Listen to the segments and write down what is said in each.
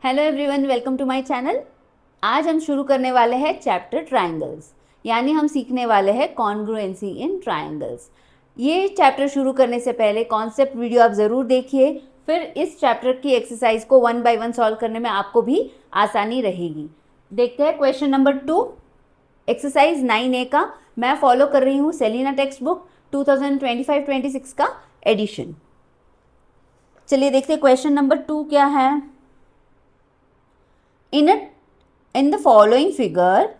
Hello everyone, welcome to my channel. आज हम शुरू करने वाले हैं चैप्टर ट्रायंगल्स, यानी हम सीखने वाले हैं कॉन्ग्रुएंसी इन ट्रायंगल्स। ये चैप्टर शुरू करने से पहले कॉन्सेप्ट वीडियो आप ज़रूर देखिए, फिर इस चैप्टर की एक्सरसाइज को 1 बाय 1 सॉल्व करने में आपको भी आसानी रहेगी। देखते हैं क्वेश्चन नंबर 2, एक्सरसाइज 9A का। मैं फॉलो कर रही हूँ सेलिना टेक्स्ट बुक 2025-26 का एडिशन। चलिए देखते हैं क्वेश्चन नंबर 2 क्या है। In the following figure,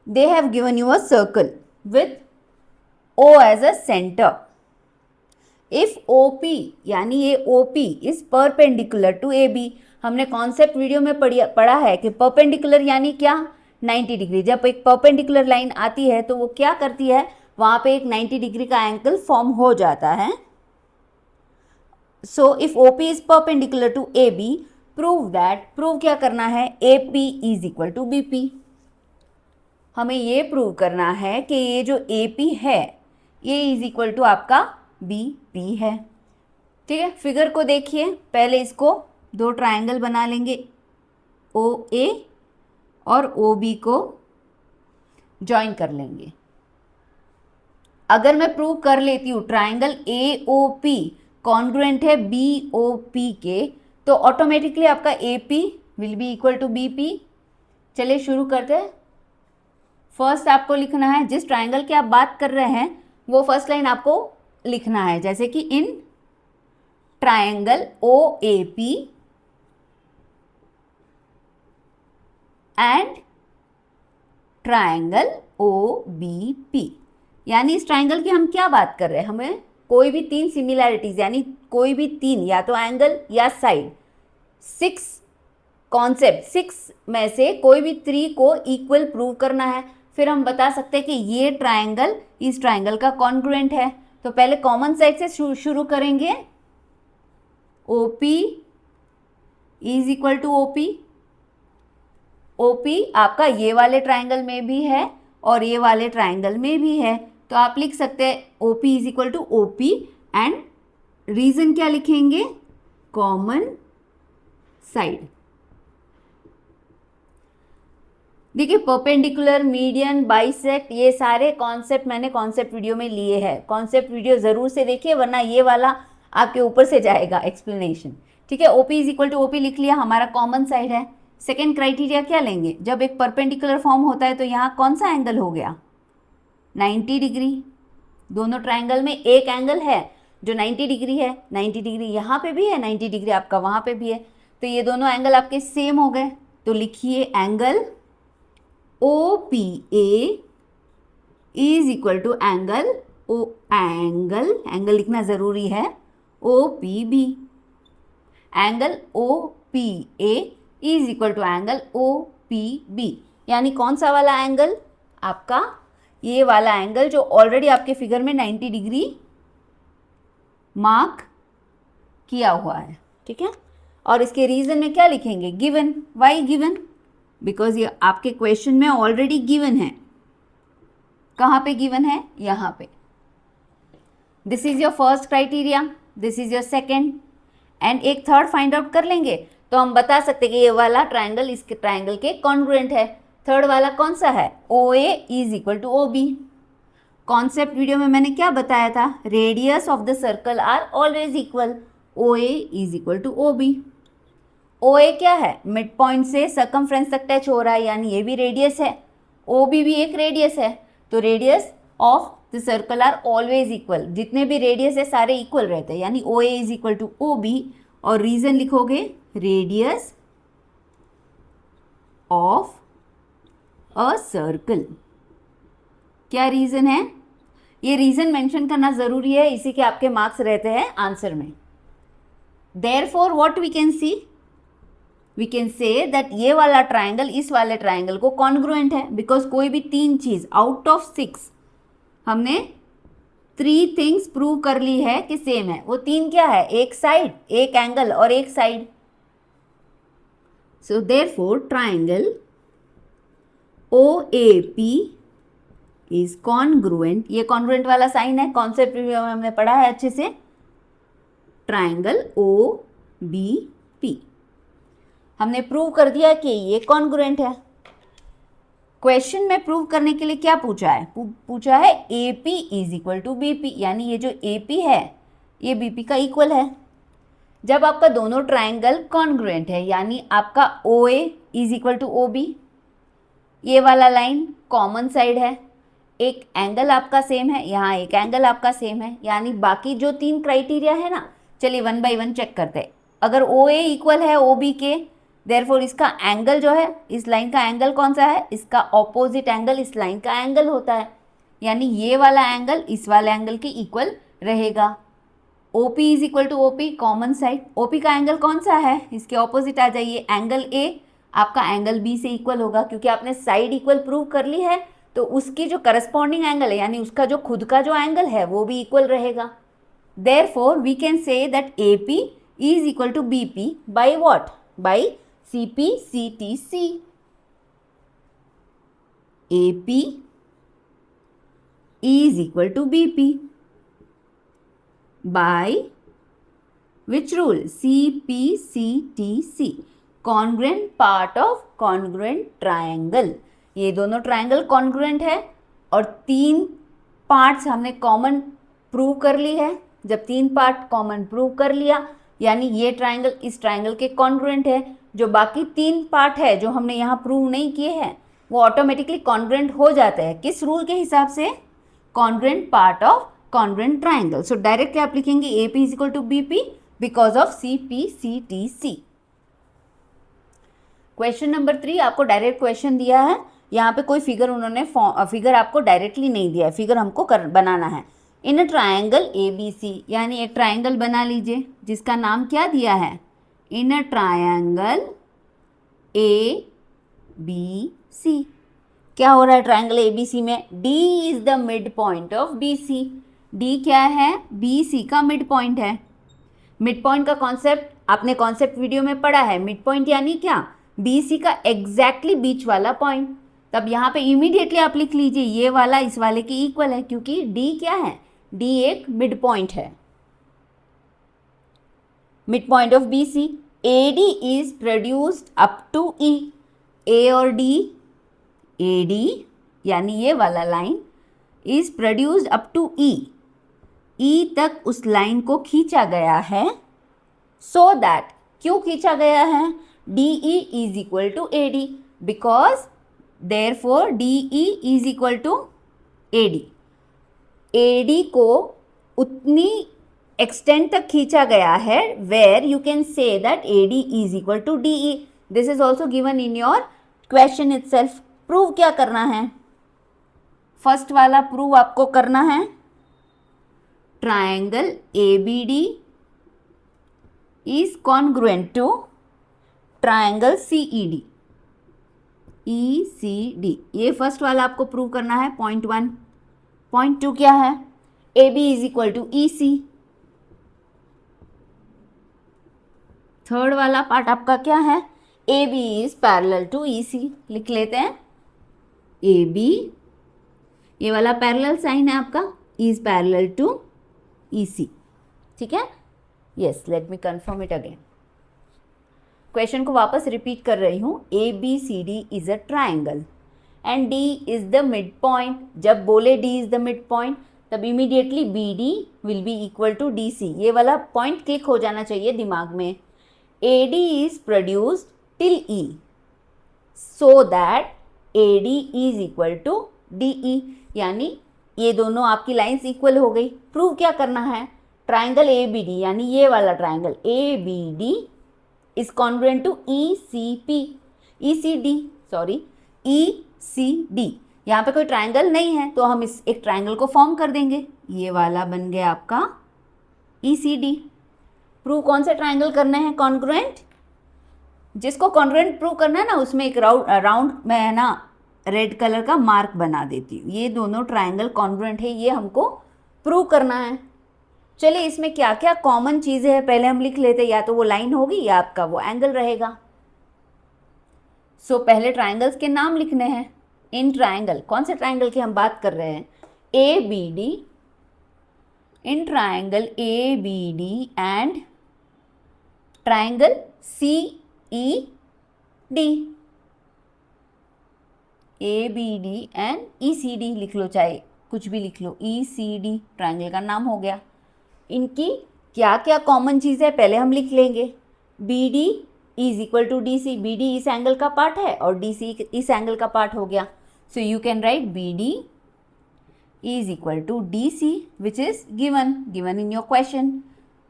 they have given you a circle with O as a center. If OP यानी ये OP is perpendicular to AB, हमने कॉन्सेप्ट वीडियो में पढ़ा है कि परपेंडिकुलर यानी क्या, 90 डिग्री। जब एक परपेंडिकुलर लाइन आती है तो वो क्या करती है, वहाँ पे एक 90 डिग्री का एंगल फॉर्म हो जाता है। So if OP is perpendicular to AB, prove क्या करना है, AP is equal to BP। हमें ये प्रूव करना है कि ये जो AP है ये इज इक्वल टू आपका BP है। ठीक है, फिगर को देखिए। पहले इसको दो ट्रायंगल बना लेंगे, OA और OB को ज्वाइन कर लेंगे। अगर मैं प्रूव कर लेती हूँ ट्रायंगल AOP कॉन्ग्रुएंट है BOP के, तो ऑटोमेटिकली आपका AP will be equal to BP। चलिए शुरू करते हैं। फर्स्ट आपको लिखना है, जिस ट्रायंगल की आप बात कर रहे हैं वो फर्स्ट लाइन आपको लिखना है, जैसे कि in triangle OAP and triangle OBP। यानी इस ट्रायंगल की हम क्या बात कर रहे हैं, हमें कोई भी तीन सिमिलैरिटीज यानी कोई भी तीन या तो एंगल या साइड, 6 में से कोई भी 3 को इक्वल प्रूव करना है। फिर हम बता सकते हैं कि ये ट्रायंगल इस ट्रायंगल का कॉन्ग्रुएंट है। तो पहले कॉमन साइड से शुरू करेंगे, OP is equal to OP। OP आपका ये वाले ट्रायंगल में भी है और ये वाले ट्रायंगल में भी है, तो आप लिख सकते हैं OP is equal to OP and reason क्या लिखेंगे, कॉमन साइड। देखिए परपेंडिकुलर, मीडियन, बाइसेक्ट, ये सारे कॉन्सेप्ट मैंने कॉन्सेप्ट वीडियो में लिए हैं। कॉन्सेप्ट वीडियो ज़रूर से देखिए, वरना ये वाला आपके ऊपर से जाएगा एक्सप्लेनेशन। ठीक है, OP is equal to OP लिख लिया, हमारा कॉमन साइड है। सेकेंड क्राइटेरिया क्या लेंगे, जब एक परपेंडिकुलर फॉर्म होता है तो यहाँ कौन सा एंगल हो गया, 90 डिग्री। दोनों ट्रायंगल में एक एंगल है जो 90 डिग्री है, 90 डिग्री यहाँ पे भी है, 90 डिग्री आपका वहाँ पे भी है, तो ये दोनों एंगल आपके सेम हो गए। तो लिखिए angle OPA is equal to angle लिखना ज़रूरी है, OPB। Angle OPA is equal to angle OPB, यानी कौन सा वाला एंगल, आपका ये वाला एंगल जो ऑलरेडी आपके फिगर में 90 डिग्री मार्क किया हुआ है। ठीक है, और इसके रीजन में क्या लिखेंगे, गिवन। वाई गिवन, बिकॉज ये आपके क्वेश्चन में ऑलरेडी गिवन है। कहाँ पे गिवन है, यहाँ पे। This is your first criteria, this is your second, and एक थर्ड फाइंड आउट कर लेंगे तो हम बता सकते हैं कि ये वाला ट्रायंगल इसके ट्रायंगल के कॉन्ग्रुएंट है। थर्ड वाला कौन सा है, OA is equal to OB। Concept video में मैंने क्या बताया था, radius of the circle are always equal, OA is equal to OB। OA क्या है, मिड पॉइंट से सर्कमफ्रेंस तक टच हो रहा है, यानी ये भी रेडियस है, OB भी एक रेडियस है, तो radius of the circle are always equal. जितने भी रेडियस है सारे इक्वल रहते हैं, यानी OA is equal to OB। और रीजन लिखोगे, रेडियस ऑफ अ सर्कल। क्या रीजन है, ये रीजन मेंशन करना जरूरी है, इसी के आपके मार्क्स रहते हैं आंसर में। Therefore what we can see, we can say that ये वाला ट्रायंगल इस वाले ट्रायंगल को कॉन्ग्रुएंट है, बिकॉज कोई भी 3 चीज आउट ऑफ 6 हमने 3 थिंग्स प्रूव कर ली है कि सेम है। वो 3 क्या है, एक साइड, एक एंगल और एक side. So therefore triangle OAP is congruent, ये कॉन्ग्रुएंट वाला साइन है, कॉन्सेप्ट में हमने पढ़ा है अच्छे से, ट्रायंगल OBP। हमने प्रूव कर दिया कि ये कॉन्ग्रुएंट है। क्वेश्चन में प्रूव करने के लिए क्या पूछा है? पूछा है AP is equal to BP, यानी ये जो AP है ये BP का इक्वल है। जब आपका दोनों ट्राइंगल कॉन्ग्रुएंट है, यानी आपका OA is equal to OB, ये वाला लाइन कॉमन साइड है, एक एंगल आपका सेम है, यहाँ एक एंगल आपका सेम है, यानी बाकी जो 3 क्राइटेरिया है ना, चलिए 1 बाय 1 चेक करते हैं। अगर OA इक्वल है OB के, देयरफॉर इसका एंगल जो है, इस लाइन का एंगल कौन सा है? इसका ऑपोजिट एंगल इस लाइन का एंगल होता है, यानी ये वाला एंगल इस वाले एंगल के इक्वल रहेगा। OP is equal to OP, common side, OP का एंगल कौन सा है? इसके ऑपोजिट आ जाइए, एंगल A आपका एंगल B से इक्वल होगा, क्योंकि आपने साइड इक्वल प्रूव कर ली है, तो उसकी जो करस्पॉन्डिंग एंगल है, यानी उसका जो खुद का जो एंगल है वो भी इक्वल रहेगा। Therefore we can say that AP is equal to BP by what? By CP CTC। AP is equal to BP by which rule? CPCTC, congruent part of congruent triangle। ये दोनों triangle congruent है और 3 parts हमने common prove कर ली है। जब 3 part common prove कर लिया, यानी ये ट्राइंगल इस ट्राइंगल के कॉन्ग्रुएंट है। जो बाकी 3 पार्ट है जो हमने यहाँ प्रूव नहीं किए हैं, वो ऑटोमेटिकली कॉन्ग्रुएंट हो जाते हैं। किस रूल के हिसाब से? Congruent part of congruent triangle. So directly आप लिखेंगे AP is equal to BP because of CPCTC। Question number 3 आपको डायरेक्ट क्वेश्चन दिया है, यहाँ पे कोई फिगर उन्होंने फिगर आपको डायरेक्टली नहीं दिया है, फिगर हमको बनाना है। इन अ ट्राइंगल ABC, यानी एक ट्राइंगल बना लीजिए जिसका नाम क्या दिया है? इन अ ट्राइंगल ABC। क्या हो रहा है ट्राइंगल ABC में? D is the mid point of BC। D क्या है? BC का मिड पॉइंट है। मिड पॉइंट का कॉन्सेप्ट आपने कॉन्सेप्ट वीडियो में पढ़ा है। मिड पॉइंट यानी क्या? BC का एग्जैक्टली बीच वाला पॉइंट। तब यहाँ पे इमीडिएटली आप लिख लीजिए ये वाला इस वाले के इक्वल है, क्योंकि D क्या है? D एक मिड पॉइंट है, mid point of BC। AD is produced up to E। A और D, AD यानी ये वाला line is produced up to E। E तक उस लाइन को खींचा गया है, सो दैट, क्यों खींचा गया है? DE is equal to AD, because therefore DE is equal to AD। AD को उतनी एक्सटेंट तक खींचा गया है where you can say that AD is equal to DE। This is also given in your question itself. Prove क्या करना है? First वाला प्रूव आपको करना है, triangle ABD is congruent to triangle CED। ECD, ये फर्स्ट वाला आपको प्रूव करना है, पॉइंट 1। पॉइंट 2 क्या है? AB is equal to EC। Third वाला पार्ट आपका क्या है? AB is parallel to EC। लिख लेते हैं AB, ये वाला पैरेलल साइन है आपका, इज पैरेलल टू EC। ठीक है? Yes, let me confirm it again. Question को वापस रिपीट कर रही हूँ। ABCD is a triangle and D is the midpoint. जब बोले D is the midpoint, तब immediately BD will be equal to DC। ये वाला पॉइंट क्लिक हो जाना चाहिए दिमाग में। AD is produced till E, so that AD is equal to DE, यानी ये दोनों आपकी लाइंस इक्वल हो गई। प्रूव क्या करना है? ट्राइंगल ABD, यानी ये वाला triangle ABD is congruent to ECD। यहाँ पे कोई ट्राइंगल नहीं है, तो हम इस एक ट्राइंगल को फॉर्म कर देंगे। ये वाला बन गया आपका ECD। प्रूव कौन से ट्राइंगल करने हैं? कॉन्ग्रुएंट। जिसको कॉन्ग्रुएंट प्रूव करना है ना, उसमें एक राउंड में है ना रेड कलर का मार्क बना देती हूँ। ये दोनों ट्राइंगल कॉन्ग्रुएंट है, ये हमको प्रूव करना है। चलिए, इसमें क्या क्या कॉमन चीज़ें हैं पहले हम लिख लेते हैं। या तो वो लाइन होगी या आपका वो एंगल रहेगा। सो पहले ट्राइंगल्स के नाम लिखने हैं। इन ट्राइंगल, कौन से ट्राइंगल की हम बात कर रहे हैं? ABD, in triangle ABD and triangle CED। D, A B D and E C D लिख लो, चाहे कुछ भी लिख लो, ई सी डी ट्राइंगल का नाम हो गया। इनकी क्या क्या कॉमन चीज़ है पहले हम लिख लेंगे। B D is equal to D C, B D इस एंगल का पार्ट है और डी सी इस एंगल का पार्ट हो गया। So you can write B D is equal to D C which is given in your question,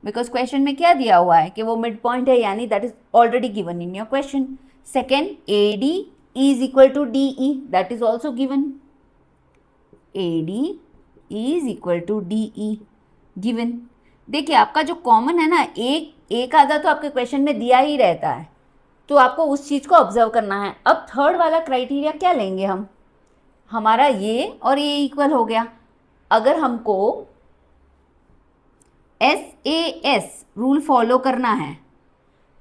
because question में क्या दिया हुआ है कि वो मिड पॉइंट है, यानी that is already given in your question. Second, A D is equal to D E, that is also given, A D is equal to D E given. देखिए आपका जो कॉमन है ना, एक आधा तो आपके क्वेश्चन में दिया ही रहता है, तो आपको उस चीज़ को ऑब्जर्व करना है। अब थर्ड वाला क्राइटेरिया क्या लेंगे हम, हमारा ये और ये इक्वल हो गया। अगर हमको SAS रूल फॉलो करना है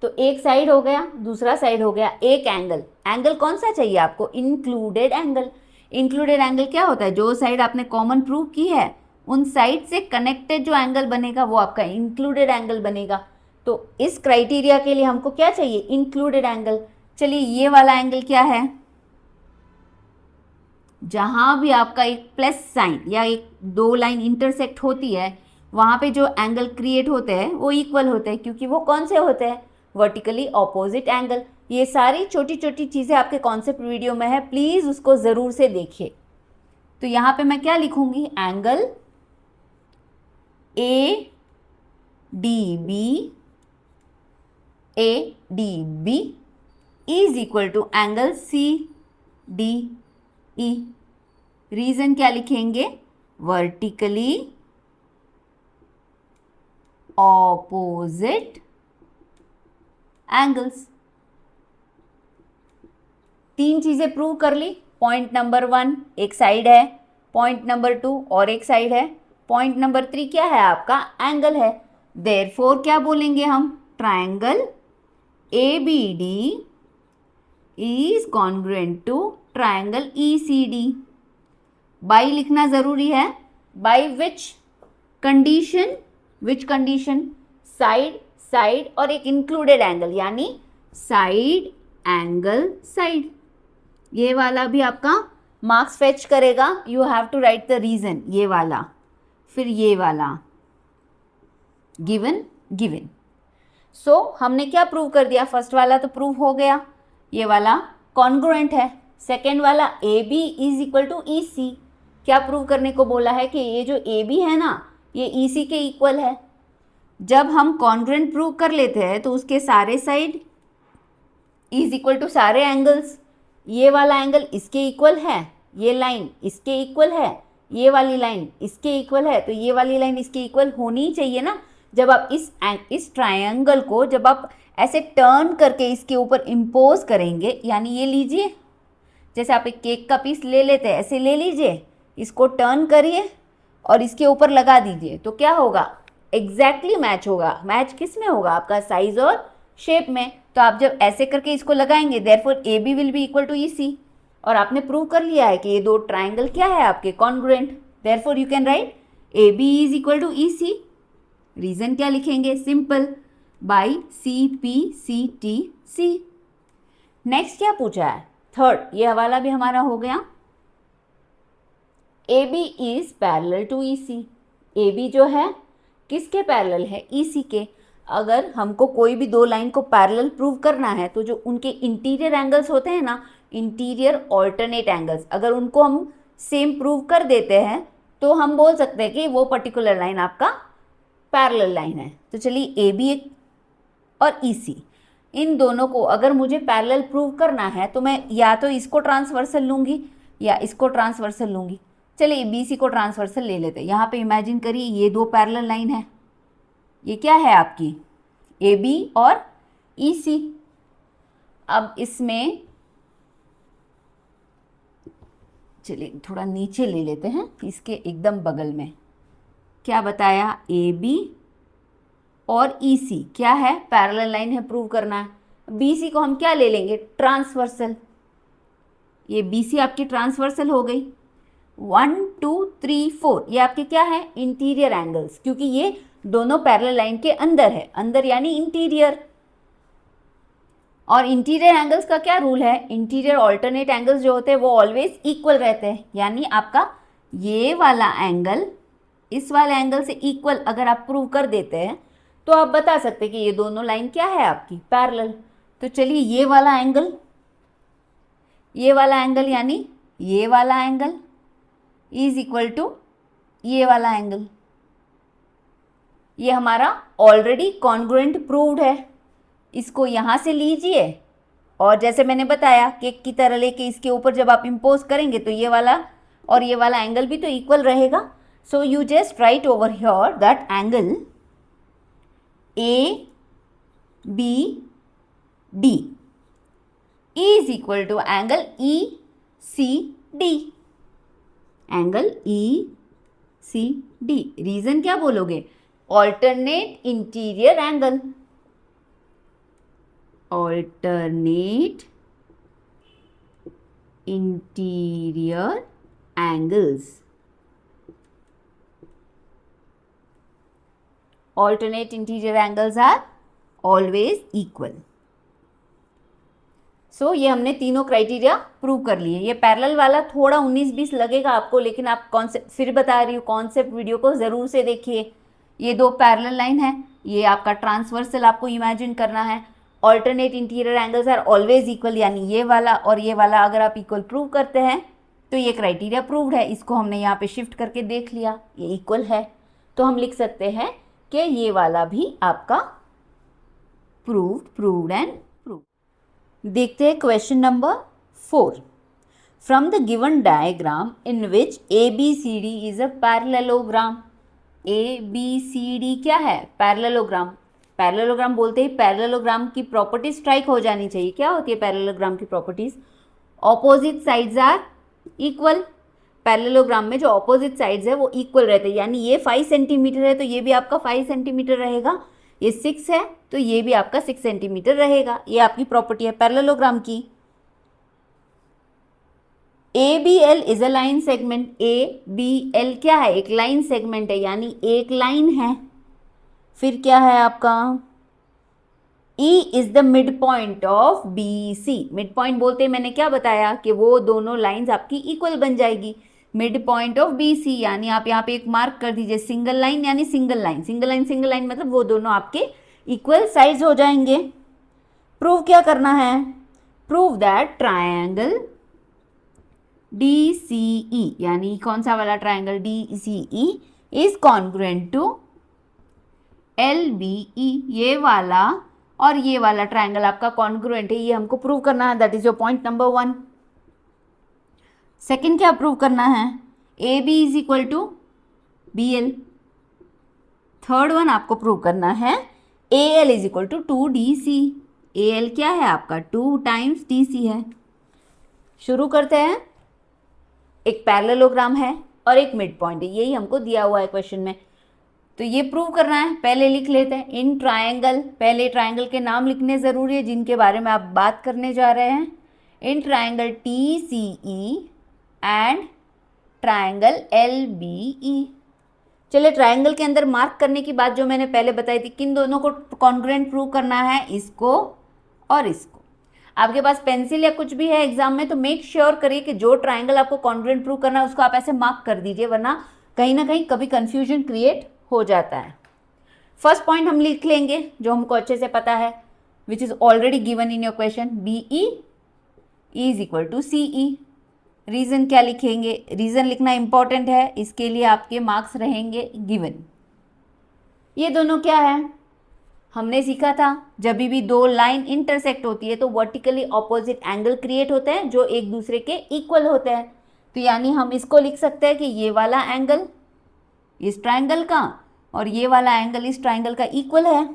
तो एक साइड हो गया, दूसरा साइड हो गया, एक एंगल कौन सा चाहिए आपको, इंक्लूडेड एंगल। इंक्लूडेड एंगल क्या होता है, जो साइड आपने कॉमन प्रूव की है उन साइड से कनेक्टेड जो एंगल बनेगा वो आपका इंक्लूडेड एंगल बनेगा। तो इस क्राइटेरिया के लिए हमको क्या चाहिए, इंक्लूडेड एंगल। चलिए ये वाला एंगल क्या है, जहां भी आपका एक प्लस साइन या एक दो लाइन इंटरसेक्ट होती है वहां पे जो एंगल क्रिएट होते हैं वो इक्वल होते हैं, क्योंकि वो कौन से होते हैं, वर्टिकली ऑपोजिट एंगल। ये सारी छोटी छोटी चीज़ें आपके कॉन्सेप्ट वीडियो में है, प्लीज़ उसको ज़रूर से देखिए। तो यहाँ पे मैं क्या लिखूंगी, angle A D B is equal to angle C D E. Reason क्या लिखेंगे, वर्टिकली ऑपोजिट एंगल्स। तीन चीजें प्रूव कर ली। पॉइंट नंबर 1 एक साइड है, पॉइंट नंबर 2 और एक साइड है, पॉइंट नंबर 3 क्या है आपका, एंगल है। देयरफॉर क्या बोलेंगे हम, triangle A B D is congruent to triangle E C D. By लिखना जरूरी है, बाई विच कंडीशन, साइड और एक इंक्लूडेड एंगल, यानी साइड एंगल साइड। ये वाला भी आपका मार्क्स फेच करेगा, you have to write the reason, ये वाला, फिर ये वाला, गिवन। सो हमने क्या प्रूव कर दिया, फर्स्ट वाला तो प्रूव हो गया, ये वाला कॉन्ग्रुएंट है। सेकेंड वाला A B is equal to E C, क्या प्रूव करने को बोला है कि ये जो ए बी है ना ये ई सी के इक्वल है। जब हम कॉन्ग्रुएंट प्रूव कर लेते हैं तो उसके सारे साइड इज इक्वल टू सारे एंगल्स, ये वाला एंगल इसके इक्वल है, ये लाइन इसके इक्वल है, ये वाली लाइन इसके इक्वल है, तो ये वाली लाइन इसके इक्वल होनी ही चाहिए ना। जब आप इस ट्रायंगल को जब आप ऐसे टर्न करके इसके ऊपर इम्पोज करेंगे, यानी ये लीजिए, जैसे आप एक केक का पीस ले लेते हैं ऐसे ले लीजिए, इसको टर्न करिए और इसके ऊपर लगा दीजिए, तो क्या होगा, एग्जैक्टली मैच होगा। मैच किस में होगा, आपका साइज और शेप में। तो आप जब ऐसे करके इसको लगाएंगे, therefore A B will be equal to E C, और आपने प्रूव कर लिया है कि ये दो ट्राइंगल क्या है आपके, congruent. Therefore you can write A B is equal to E C. Reason क्या लिखेंगे, simple, by C P C T C. Next क्या पूछा है, थर्ड, ये हवाला भी हमारा हो गया, A B is parallel to E C. A B जो है किसके पैरेलल है, ई सी के। अगर हमको कोई भी दो लाइन को पैरेलल प्रूव करना है तो जो उनके इंटीरियर एंगल्स होते हैं ना, इंटीरियर ऑल्टरनेट एंगल्स, अगर उनको हम सेम प्रूव कर देते हैं तो हम बोल सकते हैं कि वो पर्टिकुलर लाइन आपका पैरेलल लाइन है। तो चलिए ए बी और ई सी, इन दोनों को अगर मुझे पैरेलल प्रूव करना है तो मैं या तो इसको ट्रांसवर्सल लूँगी या इसको ट्रांसवर्सल लूँगी। चलिए बी सी को ट्रांसवर्सल ले लेते हैं। यहाँ पे इमेजिन करिए ये दो पैरेलल लाइन है, ये क्या है आपकी, ए बी और ई सी। अब इसमें चलिए थोड़ा नीचे ले लेते हैं, इसके एकदम बगल में क्या बताया, ए बी और ई सी क्या है, पैरेलल लाइन है, प्रूव करना है। बी सी को हम क्या ले लेंगे, ट्रांसवर्सल। ये बी सी आपकी ट्रांसवर्सल हो गई। 1 2 3 4 ये आपके क्या है, इंटीरियर एंगल्स, क्योंकि ये दोनों पैरेलल लाइन के अंदर है, अंदर यानी इंटीरियर। और इंटीरियर एंगल्स का क्या रूल है, इंटीरियर ऑल्टरनेट एंगल्स जो होते हैं वो ऑलवेज इक्वल रहते हैं, यानी आपका ये वाला एंगल इस वाले एंगल से इक्वल अगर आप प्रूव कर देते हैं तो आप बता सकते हैं कि ये दोनों लाइन क्या है आपकी, पैरेलल। तो चलिए ये वाला एंगल यानी ये वाला एंगल इज इक्वल टू ये वाला एंगल, ये हमारा ऑलरेडी कॉन्ग्रुएंट प्रूव्ड है। इसको यहाँ से लीजिए और जैसे मैंने बताया केक की तरह लेके इसके ऊपर जब आप इम्पोज करेंगे तो ये वाला और ये वाला एंगल भी तो इक्वल रहेगा। So you just write over here that angle A B D is equal to angle E C D, angle E C D. Reason क्या बोलोगे, alternate interior angle, alternate interior angles, alternate interior angles are always equal। So ये हमने तीनों criteria prove कर लिए। ये parallel वाला थोड़ा 19-20 लगेगा आपको, लेकिन आप कॉन्सेप्ट फिर बता रही हूँ, कॉन्सेप्ट वीडियो को ज़रूर से देखिए। ये दो पैरेलल लाइन है, ये आपका ट्रांसवर्सल आपको इमेजिन करना है। Alternate interior angles are always equal, यानी ये वाला और ये वाला अगर आप इक्वल प्रूव करते हैं तो ये क्राइटेरिया प्रूव्ड है। इसको हमने यहाँ पे शिफ्ट करके देख लिया, ये इक्वल है, तो हम लिख सकते हैं कि ये वाला भी आपका प्रूव्ड एंड प्रूव्ड। देखते हैं question number 4। From the given diagram in which ABCD is a parallelogram. ABCD क्या है, पैरेललोग्राम। पैरेललोग्राम बोलते ही पैरेललोग्राम की प्रॉपर्टी स्ट्राइक हो जानी चाहिए। क्या होती है पैरेललोग्राम की properties, opposite sides are equal. Parallelogram में जो ऑपोजिट साइड्स है वो इक्वल रहते हैं, यानी ये 5 सेंटीमीटर है तो ये भी आपका 5 सेंटीमीटर रहेगा, ये 6 है तो ये भी आपका 6 सेंटीमीटर रहेगा। ये आपकी प्रॉपर्टी है पैरेललोग्राम की। ABL is a line segment. ABL क्या है, एक लाइन सेगमेंट है, यानी एक लाइन है। फिर क्या है आपका, E is the mid point of BC। Mid point बोलते हैं, मैंने क्या बताया कि वो दोनों लाइंस आपकी इक्वल बन जाएगी। मिड पॉइंट ऑफ BC यानी आप यहाँ पे एक मार्क कर दीजिए, सिंगल लाइन यानी सिंगल लाइन मतलब वो दोनों आपके इक्वल साइज हो जाएंगे। प्रूव क्या करना है, प्रूव दैट ट्रायंगल DCE यानी कौन सा वाला triangle DCE is congruent to LBE। ये वाला और ये वाला ट्रायंगल आपका कॉन्ग्रुएंट है, ये हमको प्रूव करना है। That is your point number 1। Second क्या प्रूव करना है, AB is equal to BL। Third one आपको प्रूव करना है AL is equal to 2DC। AL क्या है आपका 2 टाइम्स DC है। शुरू करते हैं। एक पैरेललोग्राम है और एक मिड पॉइंट है, यही हमको दिया हुआ है क्वेश्चन में, तो ये प्रूव करना है। पहले लिख लेते हैं इन ट्रायंगल, पहले ट्रायंगल के नाम लिखने ज़रूरी है जिनके बारे में आप बात करने जा रहे हैं। In triangle TCE and triangle LBE। चलिए ट्रायंगल के अंदर मार्क करने की बात जो मैंने पहले बताई थी, किन दोनों को कॉन्ग्रुएंट प्रूव करना है, इसको और इसको। आपके पास पेंसिल या कुछ भी है एग्जाम में तो मेक श्योर करिए कि जो ट्रायंगल आपको कॉन्ग्रुएंट प्रूव करना है उसको आप ऐसे मार्क कर दीजिए, वरना कहीं ना कहीं कभी कंफ्यूजन क्रिएट हो जाता है। फर्स्ट पॉइंट हम लिख लेंगे जो हमको अच्छे से पता है, which is already given in your question, BE is equal to CE। Reason क्या लिखेंगे, रीजन लिखना इंपॉर्टेंट है, इसके लिए आपके मार्क्स रहेंगे गिवन। ये दोनों क्या है, हमने सीखा था जब भी दो लाइन इंटरसेक्ट होती है तो वर्टिकली ऑपोजिट एंगल क्रिएट होते हैं जो एक दूसरे के इक्वल होते हैं। तो यानी हम इसको लिख सकते हैं कि ये वाला एंगल इस ट्रायंगल का और ये वाला एंगल इस ट्रायंगल का इक्वल है।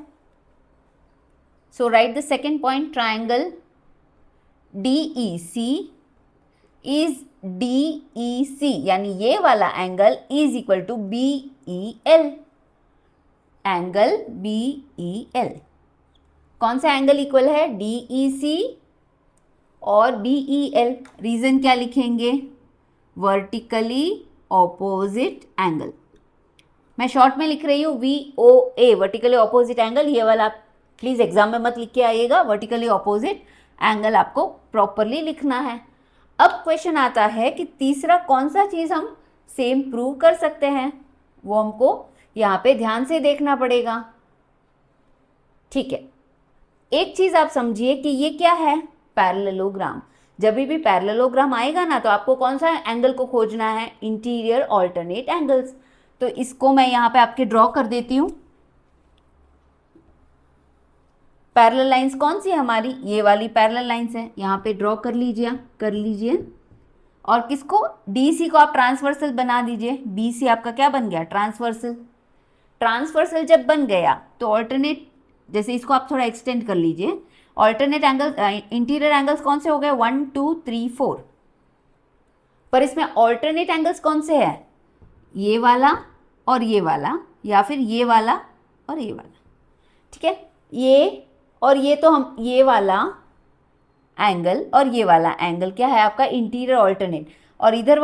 So right the second point, triangle DEC is DEC यानी ये वाला angle is equal to BEL। Angle BEL, कौन सा एंगल इक्वल है, DEC और BEL। रीजन क्या लिखेंगे, वर्टिकली ऑपोजिट एंगल। मैं शॉर्ट में लिख रही हूँ VOA, वर्टिकली ऑपोजिट एंगल। ये वाला प्लीज़ एग्जाम में मत लिख के आइएगा, वर्टिकली ऑपोजिट एंगल आपको प्रॉपरली लिखना है। अब क्वेश्चन आता है कि तीसरा कौन सा चीज़ हम सेम प्रूव कर सकते हैं, वो हमको यहाँ पे ध्यान से देखना पड़ेगा। ठीक है, एक चीज़ आप समझिए कि ये क्या है, पैरेललोग्राम। जब भी पैरेललोग्राम आएगा ना तो आपको कौन सा एंगल को खोजना है, इंटीरियर ऑल्टरनेट एंगल्स। तो इसको मैं यहाँ पे आपके ड्रॉ कर देती हूँ। पैरेलल लाइंस कौन सी है हमारी, ये वाली पैरेलल लाइंस है, यहाँ पे ड्रॉ कर लीजिए। और किसको, डीसी को आप ट्रांसवर्सल बना दीजिए। बीसी आपका क्या बन गया, ट्रांसवर्सल। ट्रांसवर्सल जब बन गया तो ऑल्टरनेट, जैसे इसको आप थोड़ा एक्सटेंड कर लीजिए, ऑल्टरनेट एंगल, इंटीरियर एंगल्स कौन से हो गए, 1 2 3 4। पर इसमें ऑल्टरनेट एंगल्स कौन से हैं, ये वाला और ये वाला, या फिर ये वाला और ये वाला। ठीक है, ये और ये, तो हम ये वाला एंगल और ये वाला एंगल क्या है आपका, इंटीरियर ऑल्टरनेट। और इधर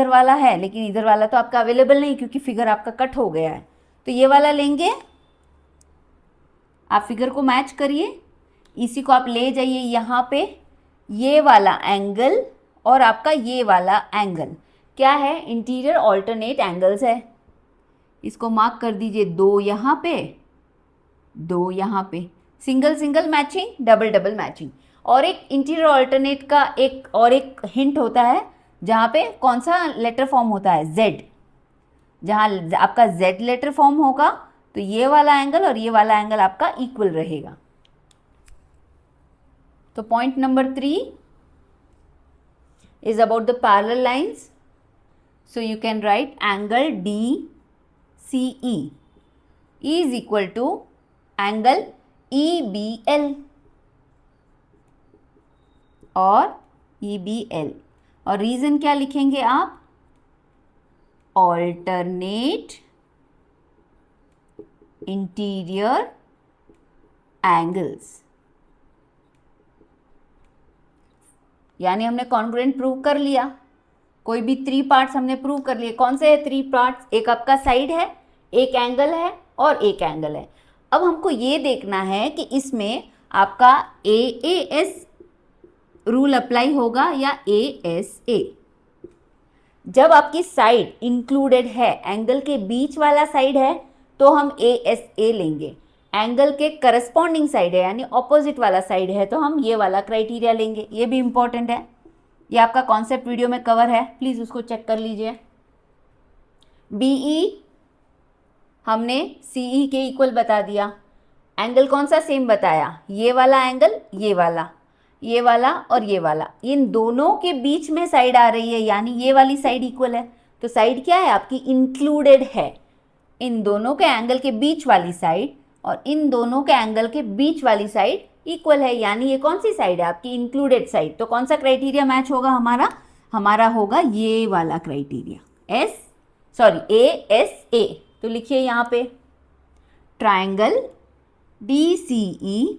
वाला है, लेकिन इधर वाला तो आपका अवेलेबल नहीं क्योंकि फिगर आपका कट हो गया है। तो ये वाला लेंगे, आप फिगर को मैच करिए, इसी को आप ले जाइए यहाँ पे। ये वाला एंगल और आपका ये वाला एंगल क्या है, इंटीरियर ऑल्टरनेट एंगल्स है। इसको मार्क कर दीजिए, 2 यहाँ पे, 2 यहाँ पे, single single matching, double double matching. और एक इंटीरियर ऑल्टरनेट का एक हिंट होता है, जहाँ पे कौन सा लेटर फॉर्म होता है, Z। जहाँ आपका Z लेटर फॉर्म होगा तो ये वाला एंगल और ये वाला एंगल आपका इक्वल रहेगा। तो point number 3 is about the parallel lines. So you can write angle DCE is equal to angle EBL और EBL। और रीजन क्या लिखेंगे आप, ऑल्टरनेट इंटीरियर एंगल्स। यानी हमने कॉन्ग्रुएंट प्रूव कर लिया, कोई भी 3 पार्ट्स हमने प्रूव कर लिए। कौन से है 3 पार्ट्स, एक आपका साइड है, एक एंगल है और एक एंगल है। अब हमको ये देखना है कि इसमें आपका AAS रूल अप्लाई होगा या ASA। जब आपकी साइड इंक्लूडेड है, एंगल के बीच वाला साइड है, तो हम ASA लेंगे। एंगल के करस्पॉन्डिंग साइड है यानी ऑपोजिट वाला साइड है, तो हम ये वाला क्राइटेरिया लेंगे। ये भी इंपॉर्टेंट है, ये आपका कॉन्सेप्ट वीडियो में कवर है, प्लीज़ उसको चेक कर लीजिए। BE हमने CE के इक्वल बता दिया। एंगल कौन सा सेम बताया, ये वाला एंगल, ये वाला और ये वाला, इन दोनों के बीच में साइड आ रही है, यानी ये वाली साइड इक्वल है। तो साइड क्या है आपकी, इंक्लूडेड है। इन दोनों के एंगल के बीच वाली साइड और इन दोनों के एंगल के बीच वाली साइड इक्वल है, यानी ये कौन सी साइड है आपकी, इंक्लूडेड साइड। तो कौन सा क्राइटेरिया मैच होगा हमारा होगा ये वाला क्राइटेरिया, ASA। तो लिखिए यहाँ पे, triangle DCE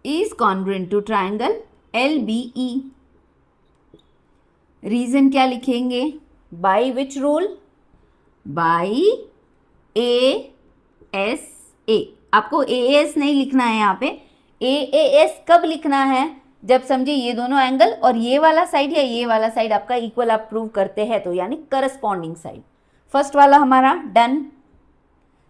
is congruent to triangle LBE। Reason क्या लिखेंगे, by which rule, by ASA। आपको AAS नहीं लिखना है यहाँ पे, AAS कब लिखना है, जब समझिए ये दोनों एंगल और ये वाला साइड या ये वाला साइड आपका इक्वल आप प्रूव करते हैं, तो यानी करस्पॉन्डिंग साइड। फर्स्ट वाला हमारा डन।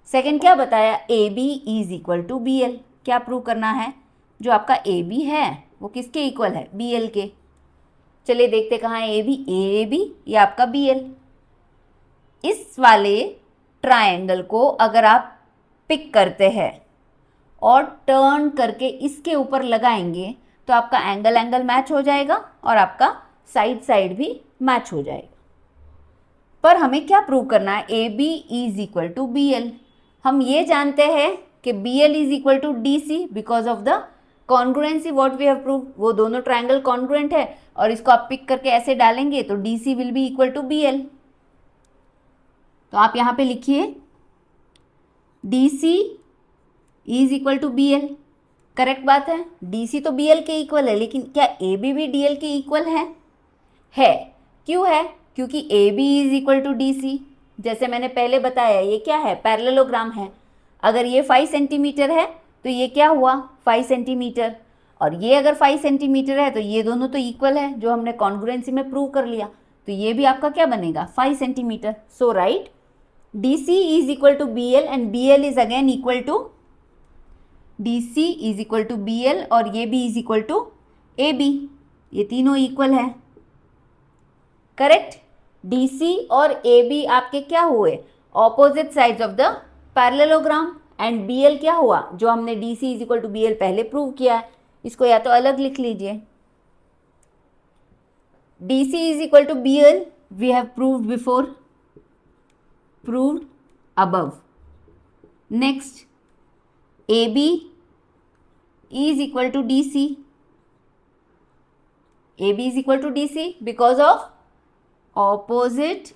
सेकंड क्या बताया, AB is equal to BL। क्या प्रूव करना है, जो आपका AB है वो किसके इक्वल है, BL के। चलिए देखते कहाँ है AB ये आपका BL। इस वाले ट्रायंगल को अगर आप पिक करते हैं और टर्न करके इसके ऊपर लगाएंगे तो आपका एंगल मैच हो जाएगा और आपका साइड भी मैच हो जाएगा। पर हमें क्या प्रूव करना है, AB is equal to BL। हम ये जानते हैं कि BL is equal to DC because of the congruency what we have prove. वो दोनों ट्रायंगल कॉन्ग्रुएंट है और इसको आप पिक करके ऐसे डालेंगे तो DC will be equal to BL। तो आप यहाँ पे लिखिए DC is equal to BL। Correct बात है, DC तो BL के इक्वल है, लेकिन क्या AB भी DL के इक्वल है? क्यों है, क्योंकि AB is equal to DC। जैसे मैंने पहले बताया ये क्या है, पैरेललोग्राम है। अगर ये 5 सेंटीमीटर है तो ये क्या हुआ 5 सेंटीमीटर, और ये अगर 5 सेंटीमीटर है तो ये दोनों तो इक्वल है, जो हमने कॉन्ग्रुएंसी में प्रूव कर लिया, तो ये भी आपका क्या बनेगा 5 centimetre. So write DC is equal to BL and BL is again equal to DC is equal to BL और ये भी इज इक्वल टू AB, ये तीनों इक्वल है, करेक्ट। DC और AB आपके क्या हुए opposite sides of the parallelogram, and BL क्या हुआ जो हमने DC is equal to BL पहले प्रूव किया है, इसको या तो अलग लिख लीजिए। DC is equal to BL we have proved before, proved above. Next, AB is equal to DC. AB is equal to DC because of opposite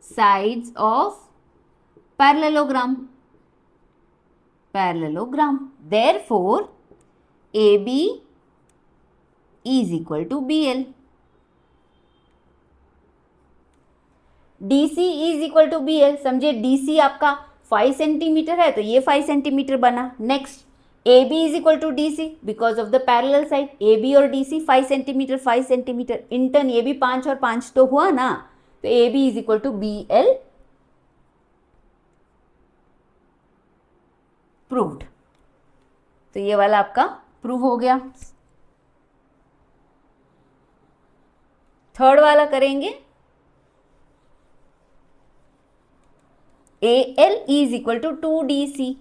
sides of parallelogram. Parallelogram. Therefore, AB is equal to BL. DC is equal to BL, समझिए DC आपका 5 centimetre है तो ये 5 centimetre बना। Next AB is equal to DC because of the parallel side, AB और DC 5 centimetre 5 centimetre, in turn ये भी 5 और 5 तो हुआ ना, तो AB is equal to BL proved. तो ये वाला आपका प्रूव हो गया। थर्ड वाला करेंगे, AL is equal to 2DC।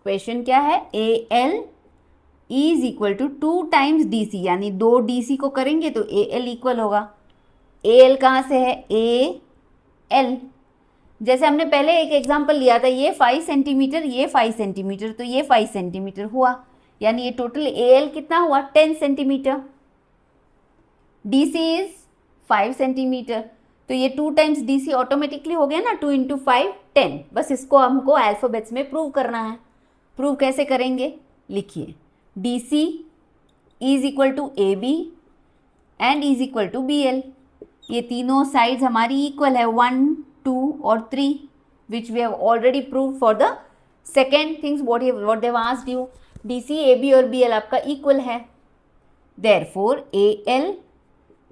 Question क्या है, AL is equal to 2 times DC, यानी 2 DC को करेंगे तो AL इक्वल होगा। AL कहाँ से है, AL जैसे हमने पहले एक एग्जांपल लिया था, ये 5 सेंटीमीटर ये 5 सेंटीमीटर, तो ये 5 सेंटीमीटर हुआ, यानी ये टोटल AL कितना हुआ 10 सेंटीमीटर। DC इज 5 सेंटीमीटर, तो ये 2 टाइम्स DC ऑटोमेटिकली हो गया ना, 2 इंटू 5 10। बस इसको हमको अल्फ़ाबेट्स में प्रूव करना है। प्रूव कैसे करेंगे, लिखिए DC is equal to AB and is equal to BL। ये तीनों साइड्स हमारी इक्वल है 1 2 और 3, which we have already prove for the second things what they have asked you. DC AB और BL आपका इक्वल है, therefore AL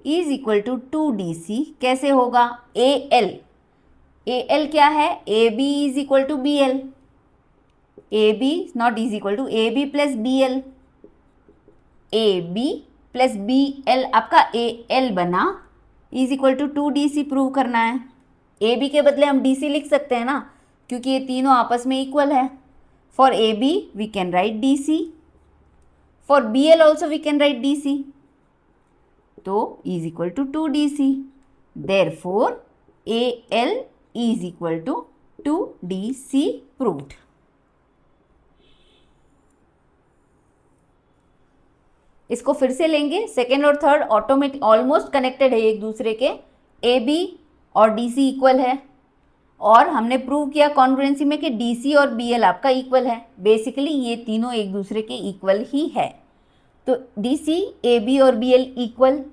is equal to 2DC। कैसे होगा, AL क्या है, AB is equal to BL, AB not is equal to AB plus BL, AB plus BL आपका AL बना, is equal to 2DC prove करना है। AB के बदले हम DC लिख सकते हैं ना, क्योंकि ये तीनों आपस में इक्वल है। For AB we can write DC, for BL also we can write DC, तो is equal to 2DC, therefore AL is equal to 2DC proved. इसको फिर से लेंगे, सेकेंड और थर्ड ऑटोमेटिक ऑलमोस्ट कनेक्टेड है एक दूसरे के, AB और DC इक्वल है, और हमने प्रूव किया कॉन्ग्रुएंसी में कि DC और BL आपका इक्वल है। बेसिकली ये तीनों एक दूसरे के इक्वल ही है, तो DC AB और BL इक्वल।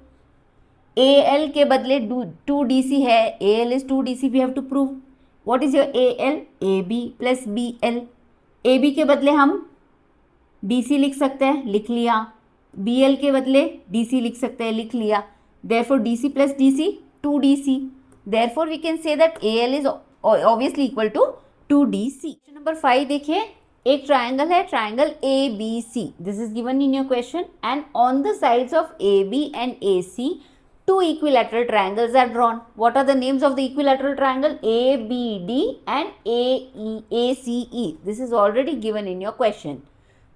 AL के बदले 2DC है, AL is 2DC, we have to prove. What is your AL, AB plus BL। AB के बदले हम DC लिख सकते हैं, लिख लिया। BL के बदले DC लिख सकते हैं, लिख लिया। Therefore DC plus DC 2DC, therefore we can say that AL is obviously equal to 2DC। Question number 5 देखिए, एक ट्राइंगल है, triangle ABC, this is given in your question, and on the sides of AB and AC 2 equilateral triangles are drawn. What are the names of the equilateral triangle? ABD and ACE. This is already given in your question.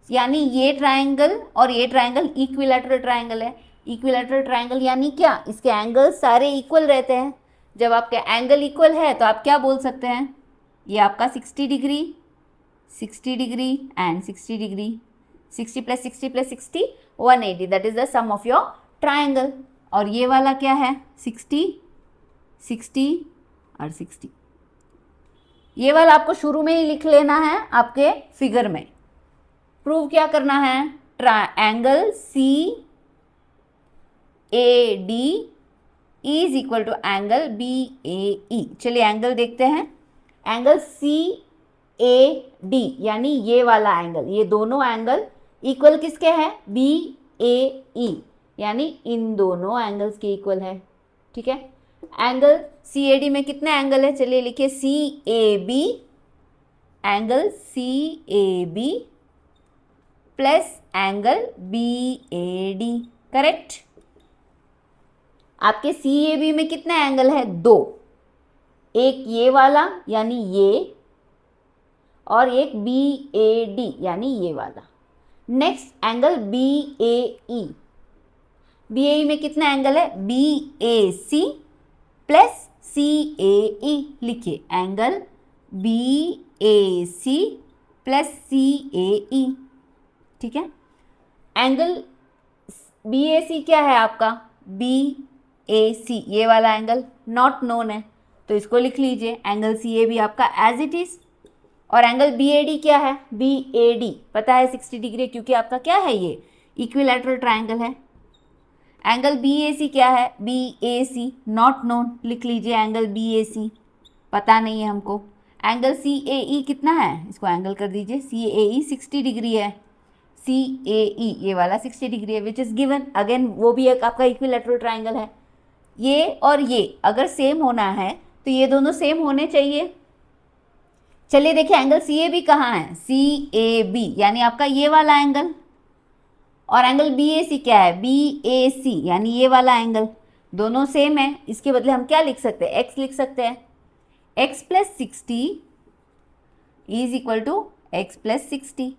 यानी ये triangle और ये triangle equilateral triangle है। Equilateral triangle यानी क्या, इसके angles सारे equal रहते हैं। जब आपके एंगल इक्वल है तो आप क्या बोल सकते हैं, ये आपका 60 degree 60 degree and 60 degree, 60 plus 60 plus 60 180, that is the sum of your triangle. और ये वाला क्या है 60 60 और 60, ये वाला आपको शुरू में ही लिख लेना है आपके फिगर में। प्रूव क्या करना है, angle CAD is equal to angle BAE। चलिए एंगल देखते हैं, एंगल सी ए डी यानी ये वाला एंगल, ये दोनों एंगल इक्वल किसके हैं, बी ए ई, यानी इन दोनों एंगल्स के इक्वल है। ठीक है, एंगल सी ए डी में कितने एंगल है, चलिए लिखिए C A B, angle C A B plus angle B A D, correct. आपके सी ए बी में कितने एंगल है, दो, एक ये वाला यानी ये, और एक बी ए डी यानी ये वाला। Next angle B A E, B A ई में कितना एंगल है, बी ए सी प्लस सी ए ई, लिखिए angle B A C plus सी ए ई। ठीक है, एंगल बी ए सी क्या है आपका, बी ए सी, ये वाला एंगल नॉट नोन है तो इसको लिख लीजिए, एंगल सी ए बी आपका एज इट इज। और एंगल बी ए डी क्या है, बी ए डी पता है 60 डिग्री, क्योंकि आपका क्या है, ये इक्विलैटरल ट्राइंगल है। एंगल बी ए सी क्या है, B A C not known, लिख लीजिए एंगल बी ए सी, पता नहीं है हमको। एंगल सी ए ई कितना है, इसको एंगल कर दीजिए, सी ए ई 60 डिग्री है, सी ए ई ये वाला 60 डिग्री है, विच इज़ गिवन, अगेन वो भी एक आपका इक्विलैटरल ट्राइंगल है। ये और ये अगर सेम होना है तो ये दोनों सेम होने चाहिए। चलिए देखिए एंगल सी ए बी कहाँ है, सी ए बी यानी आपका ये वाला एंगल, और एंगल बी ए सी क्या है, बी ए सी यानी ये वाला एंगल, दोनों सेम है। इसके बदले हम क्या लिख सकते हैं, एक्स लिख सकते हैं, x plus 60 is equal to x plus 60,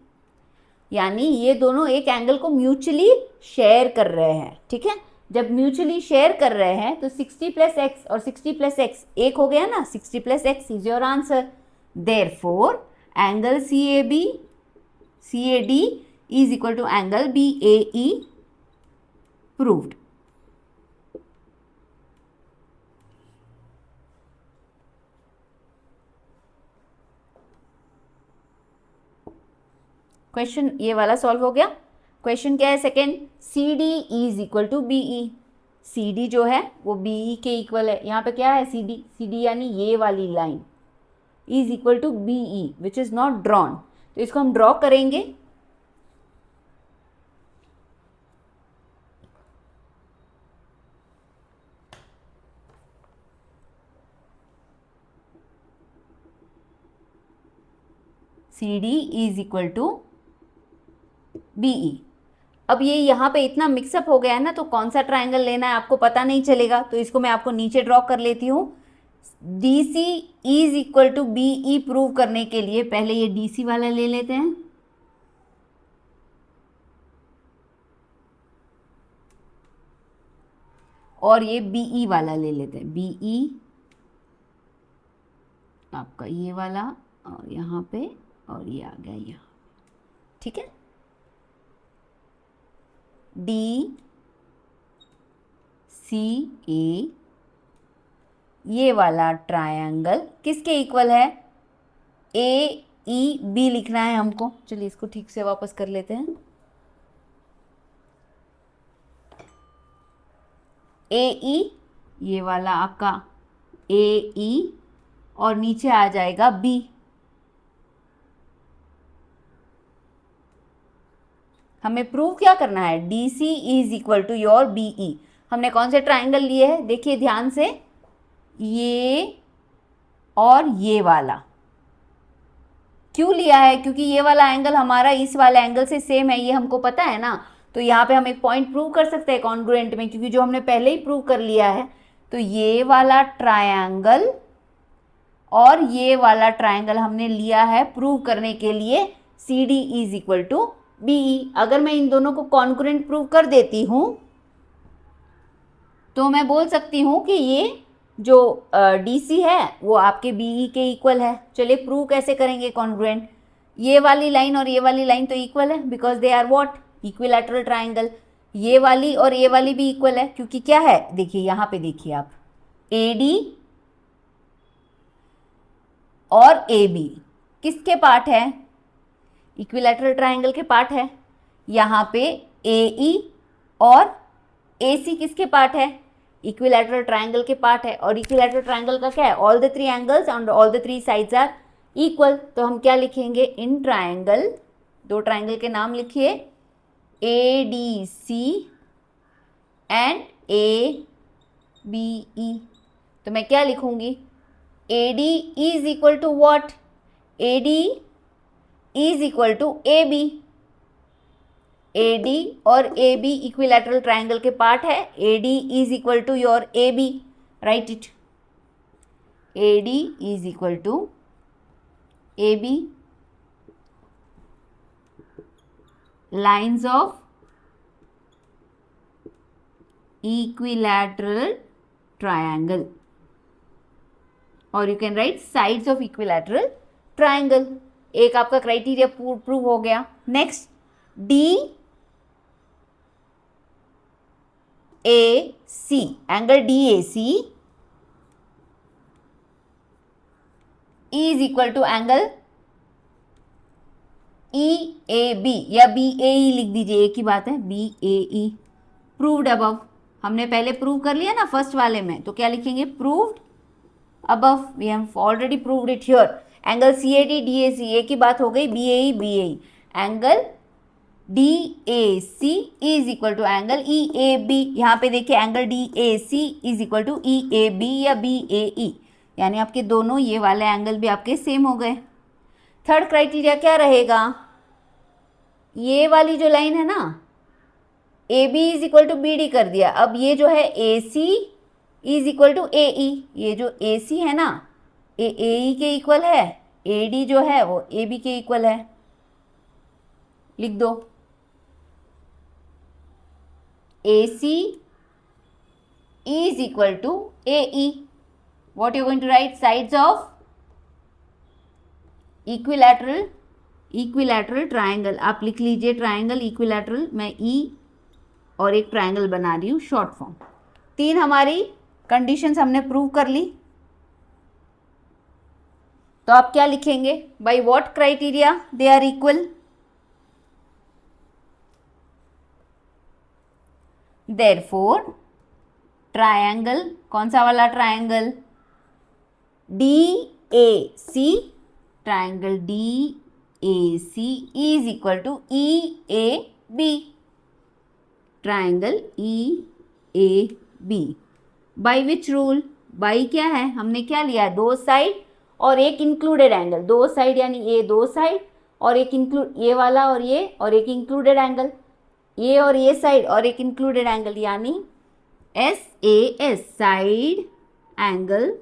यानी ये दोनों एक एंगल को म्यूचुअली शेयर कर रहे हैं। ठीक है, जब म्यूचुअली शेयर कर रहे हैं तो 60 प्लस एक्स और 60 प्लस एक्स एक हो गया ना, 60 plus x is your answer. Therefore angle C A B C A D is equal to angle B A E, proved. Question ये वाला सॉल्व हो गया। क्वेश्चन क्या है second, C D is equal to B E, C D जो है वो बी ई के इक्वल है। यहाँ पे क्या है, सी डी यानी ये वाली line is equal to B E which is not drawn, तो इसको हम ड्रॉ करेंगे। C D is equal to B E. अब ये यहाँ पे इतना मिक्सअप हो गया है ना, तो कौन सा ट्राइंगल लेना है आपको पता नहीं चलेगा, तो इसको मैं आपको नीचे ड्रॉ कर लेती हूँ। D C is equal to B E prove करने के लिए पहले ये डी सी वाला ले लेते हैं, और ये बी ई वाला ले लेते हैं, बी ई आपका ये वाला, और यहाँ पे, और ये आ गया यहाँ। ठीक है, डी सी ए ये वाला ट्रायंगल किसके इक्वल है, ए ई बी लिखना है हमको। चलिए इसको ठीक से वापस कर लेते हैं, ए ई ये वाला आपका ए ई, और नीचे आ जाएगा बी। हमें प्रूव क्या करना है, D C is equal to your B E. हमने कौन से ट्राइंगल लिए हैं, देखिए ध्यान से, ये और ये वाला। क्यों लिया है, क्योंकि ये वाला एंगल हमारा इस वाले एंगल से सेम है, ये हमको पता है ना, तो यहाँ पे हम एक पॉइंट प्रूव कर सकते हैं कॉन्ग्रुएंट में, क्योंकि जो हमने पहले ही प्रूव कर लिया है। तो ये वाला ट्रायंगल और ये वाला ट्रायंगल हमने लिया है प्रूव करने के लिए C D is equal to B E. अगर मैं इन दोनों को कॉन्ग्रुएंट प्रूव कर देती हूँ तो मैं बोल सकती हूँ कि ये जो डी सी है वो आपके बी ई के इक्वल है। चलिए प्रूव कैसे करेंगे कॉन्ग्रुएंट, ये वाली लाइन और ये वाली लाइन तो इक्वल है, because they are what, equilateral triangle. ये वाली और ये वाली भी इक्वल है, क्योंकि क्या है, देखिए यहाँ पे देखिए आप, ए डी और ए बी किसके पार्ट है, इक्विलैटरल ट्राइंगल के पार्ट है। यहाँ पे ए ई और ए सी किसके पार्ट है, इक्विलैटरल ट्रायंगल के पार्ट है, और इक्विलैटरल ट्रायंगल का क्या है, all the 3 angles and all the 3 sides are equal. तो हम क्या लिखेंगे, इन ट्रायंगल, 2 ट्रायंगल के नाम लिखिए, ADC एंड ABE। तो मैं क्या लिखूंगी, AD is equal to what, AD is equal to AB। AD और AB इक्विलैटरल ट्रायंगल के पार्ट है, AD is equal to your AB, right it, AD is equal to AB, lines of equilateral triangle, और you can write sides of equilateral triangle। एक आपका criteria prove हो गया। Next, DAC, angle DAC is equal to angle EAB या BAE लिख दीजिए, एक ही बात है, BAE। प्रूव्ड अबव, हमने पहले प्रूव कर लिया ना फर्स्ट वाले में, तो क्या लिखेंगे, proved above, we have already proved it here. Angle CAD DAC, एक ही बात हो गई, BAE BAE। Angle DAC is equal to angle EAB, यहाँ पे देखिए angle DAC is equal to EAB या BAE, यानी आपके दोनों ये वाले एंगल भी आपके सेम हो गए। थर्ड क्राइटेरिया क्या रहेगा, ये वाली जो लाइन है ना, AB is equal to BD कर दिया, अब ये जो है AC is equal to AE, ये जो AC है ना, ये AE के इक्वल है, AD जो है वो AB के इक्वल है, लिख दो, AC is equal to AE। What you are going to write, sides of equilateral triangle, आप लिख लीजिए ट्रायंगल इक्विलैटरल, मैं E और एक ट्रायंगल बना रही हूँ शॉर्ट फॉर्म। 3 हमारी कंडीशंस हमने प्रूव कर ली। तो आप क्या लिखेंगे, by what criteria they are equal, therefore triangle, कौन सा वाला triangle, DAC, triangle DAC is equal to EAB, triangle EAB। By which rule, by क्या है, हमने क्या लिया है, 2 साइड और एक इंक्लूडेड एंगल, 2 साइड यानी ये 2 साइड और एक इंक्लूड, ये वाला और ये, और एक इंक्लूडेड एंगल, ये और ये साइड और एक इंक्लूडेड एंगल, यानी SAS, side angle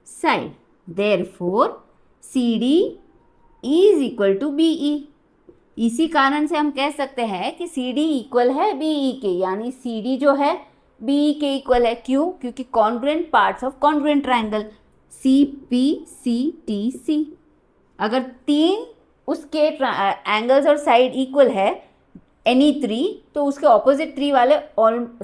side. Therefore CD is equal to BE। इसी कारण से हम कह सकते हैं कि CD इक्वल है BE के, यानी CD जो है BE के इक्वल है। क्यों, क्योंकि congruent parts of congruent triangle CPCTC, अगर 3 उसके एंगल्स और साइड इक्वल है, एनी 3, तो उसके ऑपोजिट 3 वाले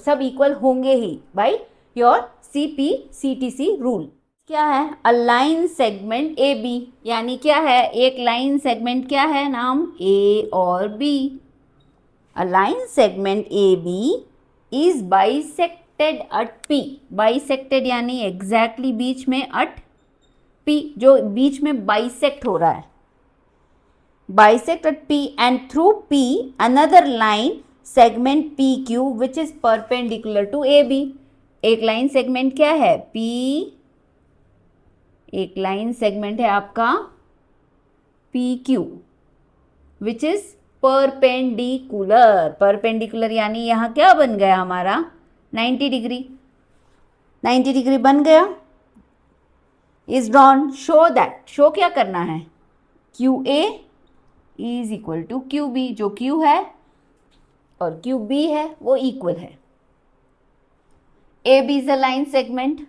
सब इक्वल होंगे ही बाय योर CPCTC रूल। क्या है, अ लाइन सेगमेंट AB, यानी क्या है, एक लाइन सेगमेंट क्या है, नाम A और B। A line segment AB is bisected eight P, bisected यानी एग्जैक्टली बीच में एट P, जो बीच में बाइसेक्ट हो रहा है, bisect at P and through P another line segment PQ which is perpendicular to AB। एक लाइन सेगमेंट क्या है, P, एक लाइन सेगमेंट है आपका PQ which is perpendicular, perpendicular यानी यहाँ क्या बन गया हमारा 90 डिग्री, 90 डिग्री बन गया, is drawn. Show that, show क्या करना है, QA is equal to QB, जो Q है और QB है वो इक्वल है। AB is a line segment,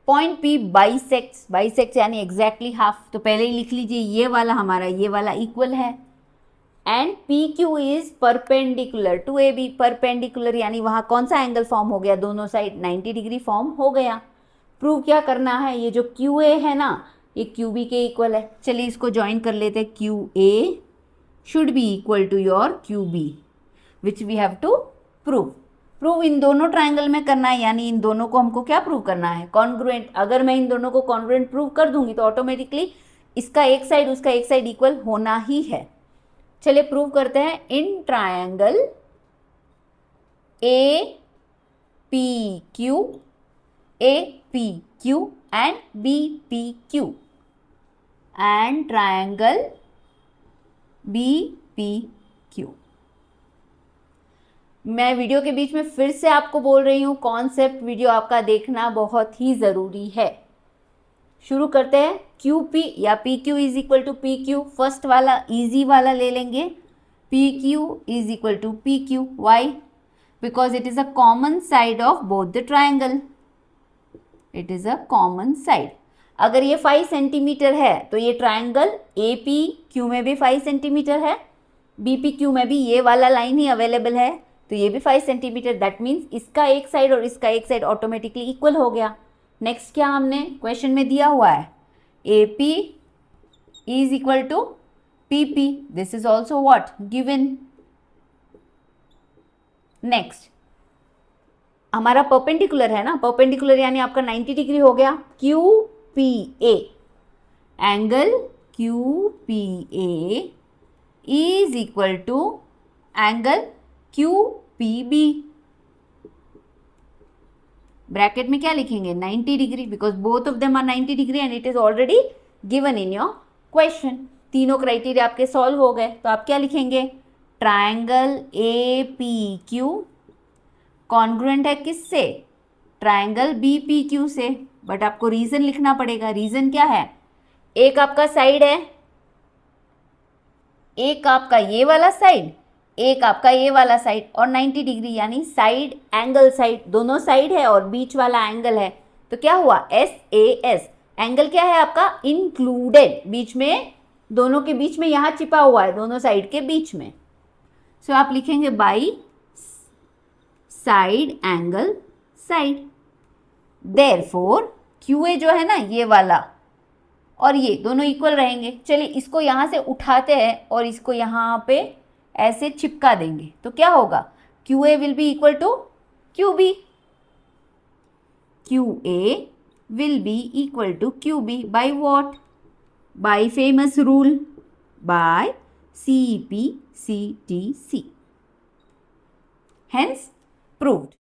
point P bisects, bisects यानी एग्जैक्टली हाफ, तो पहले ही लिख लीजिए ये वाला हमारा, ये वाला इक्वल है, and PQ is perpendicular to AB, perpendicular यानी वहाँ कौन सा एंगल फॉर्म हो गया, दोनों साइड 90 डिग्री फॉर्म हो गया। प्रूव क्या करना है, ये जो QA है ना, ये QB के इक्वल है। चलिए इसको ज्वाइन कर लेते हैं, QA should be equal to your QB which we have to prove. Prove इन दोनों ट्रायंगल में करना है, यानी इन दोनों को हमको क्या प्रूव करना है, कॉन्ग्रुएंट। अगर मैं इन दोनों को कॉन्ग्रुएंट प्रूव कर दूंगी तो ऑटोमेटिकली इसका एक साइड उसका एक साइड इक्वल होना ही है। चलिए प्रूव करते हैं। In triangle A P Q and B P Q and triangle B P Q. मैं वीडियो के बीच में फिर से आपको बोल रही हूँ, कॉन्सेप्ट वीडियो आपका देखना बहुत ही ज़रूरी है। शुरू करते हैं। क्यू पी या P Q is equal to P Q, first वाला इजी वाला ले लेंगे। P Q is equal to P Q, why? Because it is a common side of both the triangle. It is a common side. अगर ये 5 centimetre है तो ये triangle A P Q में भी 5 सेंटीमीटर है, बी पी क्यू में भी ये वाला लाइन ही अवेलेबल है तो ये भी 5 सेंटीमीटर। दैट मीन्स इसका एक साइड और इसका एक साइड ऑटोमेटिकली इक्वल हो गया। नेक्स्ट क्या हमने क्वेश्चन में दिया हुआ है, A P is equal to P P. This is also what, given. Next हमारा परपेंडिकुलर है ना, परपेंडिकुलर यानी आपका 90 डिग्री हो गया। Q P A, angle Q P A is equal to angle Q P B. Bracket में क्या लिखेंगे, 90 degree, because both of them are 90 degree and it is already given in your question. तीनों criteria आपके solve हो गए तो आप क्या लिखेंगे, triangle A P Q congruent है किससे, ट्राइंगल बी पी क्यू से। बट आपको रीजन लिखना पड़ेगा। रीजन क्या है, एक आपका साइड है, एक आपका ये वाला साइड, एक आपका ये वाला साइड और 90 डिग्री यानी साइड एंगल साइड, दोनों साइड है और बीच वाला एंगल है। तो क्या हुआ, एस ए एस। एंगल क्या है आपका, इंक्लूडेड, बीच में, दोनों के बीच में, यहाँ छिपा हुआ है दोनों साइड के बीच में। सो आप लिखेंगे by side angle side. Therefore Q A जो है ना ये वाला और ये दोनों इक्वल रहेंगे। चलिए इसको यहाँ से उठाते हैं और इसको यहाँ पे ऐसे चिपका देंगे तो क्या होगा, Q A will be equal to Q B. Q A will be equal to Q B by what, by famous rule, by CP/CTC. Hence proved.